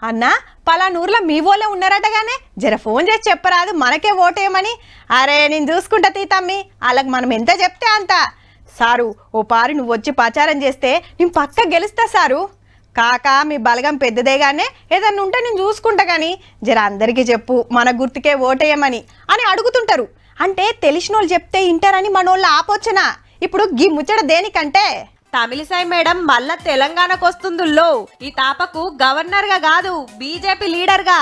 అన్నా పలానూరులో మీ వాళ్ళే ఉన్నారటగానే జర ఫోన్ చేసి చెప్పరాదు మనకే ఓటేయమని. అరే నేను చూసుకుంటా తమ్మి, వాళ్ళకి మనం ఎంత చెప్తే అంత. సారు ఓ పారి నువ్వు వచ్చి ప్రచారం చేస్తే నేను పక్క గెలుస్తా సారు. కాక మీ బలగం పెద్దదేగానే ఏదన్నా ఉంటే నేను చూసుకుంటా కానీ జర అందరికీ చెప్పు మన గుర్తుకే ఓటేయమని అని అడుగుతుంటారు. అంటే తెలిసిన వాళ్ళు చెప్తే ఇంటారని మనోళ్ళు ఆపోచన. ఇప్పుడు గీ ముచ్చట దేనికంటే తమిళిసై మేడం మళ్ళా తెలంగాణకు వస్తుందుల్లో. ఈ తాపకు గవర్నర్ గా కాదు బీజేపీ లీడర్ గా,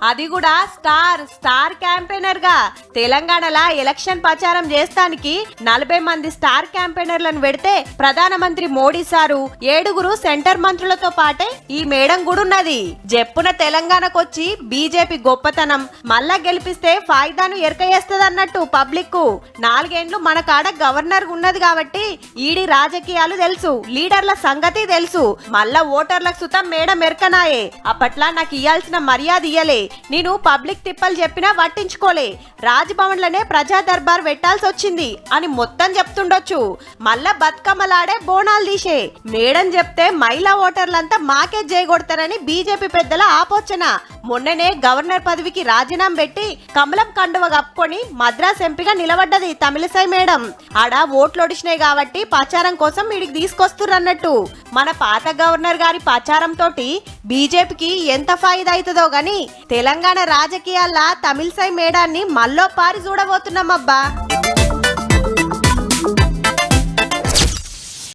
అది కూడా స్టార్ క్యాంపెయినర్ గా తెలంగాణలో ఎలక్షన్ ప్రచారం చేస్తానికి 40 మంది స్టార్ క్యాంపెయినర్లను పెడితే ప్రధానమంత్రి మోడీ సారు 7 సెంటర్ మంత్రులతో పాటే ఈ మేడం కూడా ఉన్నది. జప్పున తెలంగాణకు వచ్చి బీజేపీ గొప్పతనం మళ్ళా గెలిపిస్తే ఫాయిదాను ఎరకయేస్తది అన్నట్టు పబ్లిక్ కు. 4 ఏళ్లు మన కాడ గవర్నర్ ఉన్నది కాబట్టి ఈడి రాజకీయాలు తెలుసు, లీడర్ల సంగతి తెలుసు. మళ్ళా ఓటర్లకు సుతం మేడం ఎరకనాయే. అప్పట్లా నాకు ఇయ్యాల్సిన మర్యాద ఇయ్యలే, నేను పబ్లిక్ తిప్పలు చెప్పినా పట్టించుకోలే, రాజ్భవన్లనే ప్రజా దర్బార్ పెట్టాల్సి వచ్చింది అని మొత్తం చెప్తుండొచ్చు. మళ్ళా బతుకమ్మలాడే బోనాలు తీసే మేడం చెప్తే మహిళా ఓటర్లంతా మాకే జయగొడతారని బీజేపీ పెద్దల ఆపోచన. మొన్ననే గవర్నర్ పదవికి రాజీనామా పెట్టి కమలం కండువ కప్పుకొని మద్రాస్ ఎంపీగా నిలబడ్డది తమిళిసై మేడం. ఆడ ఓట్లు ఒడిచినాయి కాబట్టి ప్రచారం కోసం వీడికి తీసుకొస్తున్నట్టు. మన పాత గవర్నర్ గారి ప్రచారం తోటి బీజేపీకి ఎంత ఫాయిదా అవుతుందో గాని తెలంగాణ రాజకీయాల్లో తమిళిసై మేడాన్ని మళ్ళో పారి చూడబోతున్నామబ్బా.